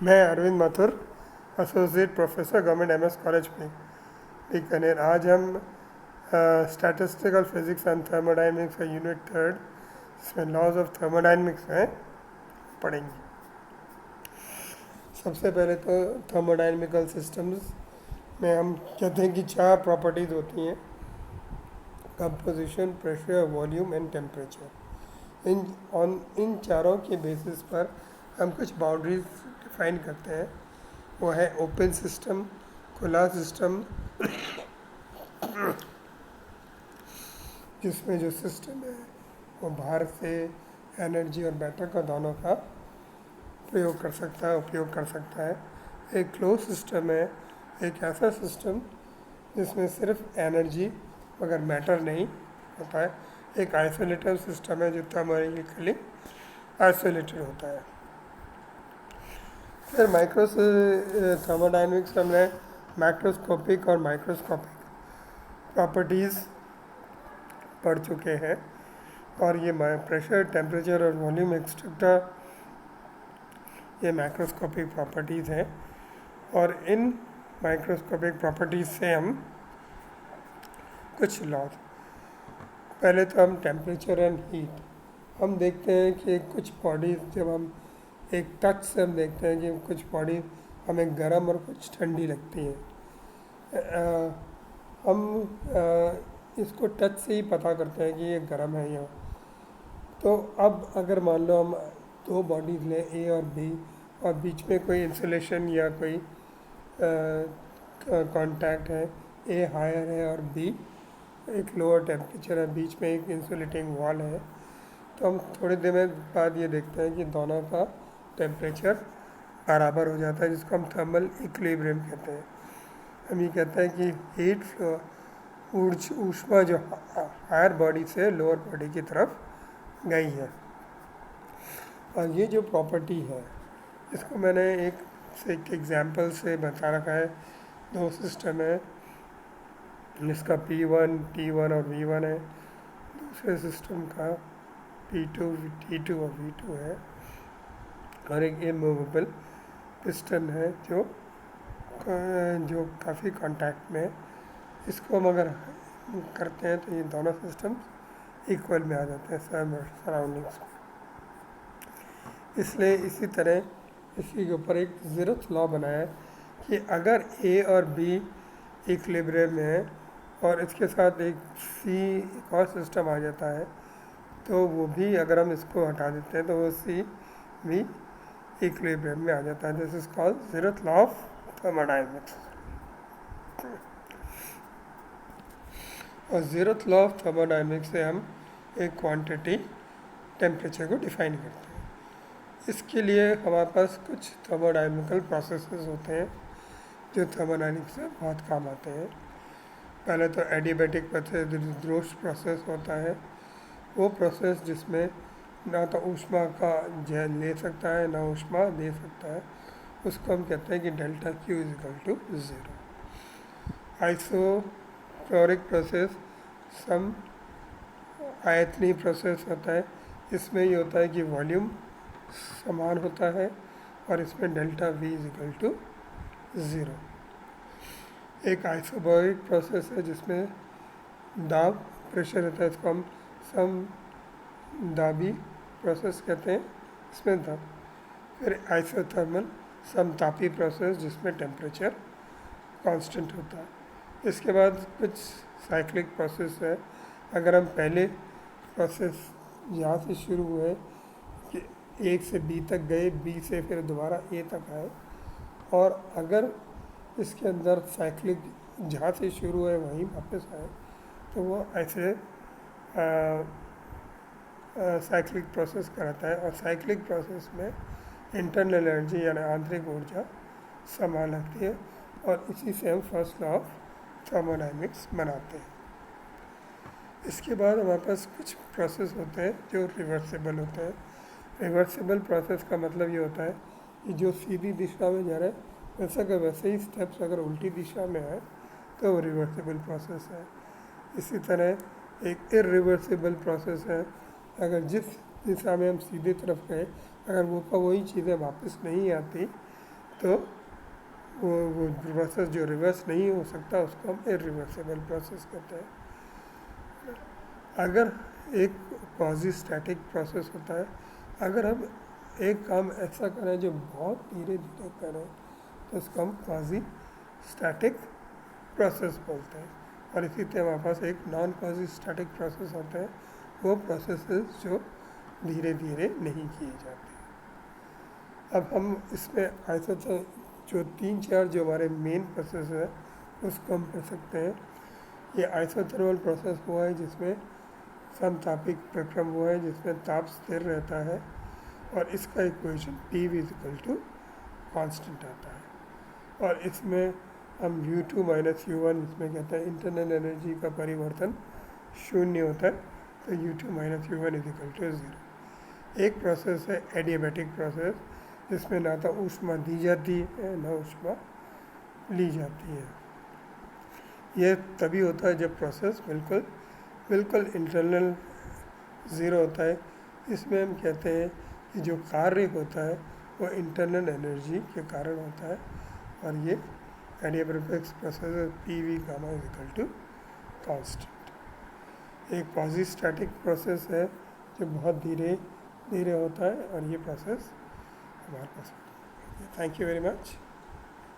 मैं Arvind Mathur, associate professor government MS college में बीकानेर। आज हम स्टैटिस्टिकल फिजिक्स एंड थर्मोडायनेमिक्स का यूनिट थर्ड, इसमें लॉज ऑफ थर्मोडायनेमिक्स हैं, पढ़ेंगे। सबसे पहले तो थर्मोडायनेमिकल सिस्टम्स में हम कहते हैं कि चार प्रॉपर्टीज़ होती हैं: composition, pressure, volume and temperature. इन चारों के बेसिस पर हम कुछ बाउंड्रीज डिफाइन करते हैं। वो है ओपन सिस्टम, खुला सिस्टम, जिसमें जो सिस्टम है वो बाहर से एनर्जी और मैटर का दोनों का प्रयोग कर सकता है, उपयोग कर सकता है। एक क्लोज सिस्टम है, एक ऐसा सिस्टम जिसमें सिर्फ एनर्जी मगर मैटर नहीं होता है। एक आइसोलेटेड सिस्टम है जो थर्मोडायनेमिकली आइसोलेटेड होता है। फिर थर्मोडायनेमिक्स हमने मैक्रोस्कोपिक और माइक्रोस्कोपिक प्रॉपर्टीज़ पढ़ चुके हैं, और ये प्रेशर, टेम्परेचर और वॉल्यूम एक्सट्रैक्टर ये मैक्रोस्कोपिक प्रॉपर्टीज़ हैं। और इन माइक्रोस्कोपिक प्रॉपर्टीज़ से हम कुछ लॉ, पहले तो हम टेम्परेचर एंड हीट हम देखते हैं कि कुछ बॉडीज़, जब हम एक टच से हम देखते हैं कि कुछ बॉडी हमें गर्म और कुछ ठंडी लगती हैं। हम इसको टच से ही पता करते हैं कि ये गर्म है या। तो अब अगर मान लो हम दो बॉडीज़ लें, ए और बी, और बीच में कोई इंसुलेशन या कोई कांटेक्ट है, ए हायर है और बी एक लोअर टेम्परेचर है, बीच में एक इंसुलेटिंग वॉल है, तो हम थोड़ी देर में बाद ये देखते हैं कि दोनों का टेम्परेचर बराबर हो जाता है, जिसको हम थर्मल इक्विलिब्रियम कहते हैं। हम ये कहते हैं कि हीट फ्लो, ऊष्मा जो हायर बॉडी से लोअर बॉडी की तरफ गई है। और ये जो प्रॉपर्टी है, इसको मैंने एक एग्जांपल से बता रखा है। दो सिस्टम है जिसका P1, T1 और V1 है, दूसरे सिस्टम का P2, T2 और V2 है, और एक इमूवेबल पिस्टन है जो काफ़ी कांटेक्ट में है। इसको हम अगर करते हैं तो ये दोनों सिस्टम इक्वल में आ जाते हैं सराउंडिंग्स में। इसलिए इसी तरह इसी के ऊपर एक ज़ीरोथ लॉ बनाया है कि अगर ए और बी इक्विलिब्रियम में है और इसके साथ एक सी एक और सिस्टम आ जाता है, तो वो भी अगर हम इसको हटा देते हैं तो वो सी भी इक्विलिब्रियम में आ जाता है। This is called zeroth law of thermodynamics. और ज़ीरोथ लॉ ऑफ थर्मोडायनेमिक्स से हम एक क्वांटिटी टेम्परेचर को डिफाइन करते हैं। इसके लिए हमारे पास कुछ थर्मोडायनेमिकल प्रोसेसेस होते हैं जो थर्मोडायनेमिक्स से बहुत काम आते हैं। पहले तो एडियाबैटिक प्रोसेस, द्रोश प्रोसेस होता है। वो प्रोसेस जिसमें ना तो ऊष्मा का जहन ले सकता है ना ऊष्मा दे सकता है, उसको हम कहते हैं कि delta Q is equal to 0। Isochoric process सम आयतनीय प्रोसेस होता है। इसमें ये होता है कि वॉल्यूम समान होता है और इसमें delta V is equal to 0। एक आइसोबैरिक प्रोसेस है जिसमें दाब प्रेशर रहता है, इसको हम सम दाबी प्रोसेस कहते हैं, इसमें दाब। फिर आइसोथर्मल समतापी प्रोसेस जिसमें टेम्परेचर कांस्टेंट होता है। इसके बाद कुछ साइक्लिक प्रोसेस है। अगर हम पहले प्रोसेस यहाँ से शुरू हुए कि ए से बी तक गए, बी से फिर दोबारा ए तक आए, और अगर इसके अंदर साइक्लिक जहाँ से शुरू हुए वहीं वापस आए, तो वो ऐसे साइक्लिक प्रोसेस कराता है। और साइक्लिक प्रोसेस में इंटरनल एनर्जी यानी आंतरिक ऊर्जा समान लगती है, और इसी से हम फर्स्ट लॉ ऑफ थर्मोडायनेमिक्स बनाते हैं। इसके बाद हमारे पास कुछ प्रोसेस होते हैं जो रिवर्सिबल होते हैं। रिवर्सिबल प्रोसेस का मतलब ये होता है कि जो सीधी दिशा में जा रहा है वैसा का वैसे ही स्टेप्स अगर उल्टी दिशा में आए तो वो रिवर्सिबल प्रोसेस है। इसी तरह एक इरिवर्सिबल प्रोसेस है। अगर जिस दिशा में हम सीधे तरफ गए, अगर वो का वही चीज़ें वापस नहीं आती, तो वो प्रोसेस जो रिवर्स नहीं हो सकता उसको हम इरिवर्सिबल प्रोसेस कहते हैं। अगर एक क्वाजी स्टैटिक प्रोसेस होता है, अगर हम एक काम ऐसा करें जो बहुत धीरे धीरे करें तो उसको हम क्वाजी स्टैटिक प्रोसेस बोलते हैं। और इसी तरह हमारे पास एक नॉन क्वाजी स्टैटिक प्रोसेस होते हैं, वो प्रोसेसेस जो धीरे धीरे नहीं किए जाते। अब हम इसमें आइसोथर्मल जो 3-4 जो हमारे मेन प्रोसेस है उसको हम पढ़ सकते हैं। ये आइसोथर्मल प्रोसेस हुआ है जिसमें समतापिक प्रक्रम हुआ है, जिसमें ताप स्थिर रहता है और इसका इक्वेशन P = कांस्टेंट आता है। और इसमें हम U2 - U1 इसमें कहते हैं इंटरनल एनर्जी का परिवर्तन शून्य होता है, तो U2 - U1 = 0। एक प्रोसेस है एडियाबैटिक प्रोसेस, जिसमें ना तो ऊष्मा दी जाती है ना ऊष्मा ली जाती है। यह तभी होता है जब प्रोसेस बिल्कुल इंटरनल ज़ीरो होता है। इसमें हम कहते हैं कि जो कार्य होता है वो इंटरनल एनर्जी के कारण होता है, और ये एडियाबैटिक प्रोसेस PV = कांस्टेंट। एक क्वाजी स्टैटिक प्रोसेस है जो बहुत धीरे धीरे होता है, और ये प्रोसेस हमारे पास। Thank you very much.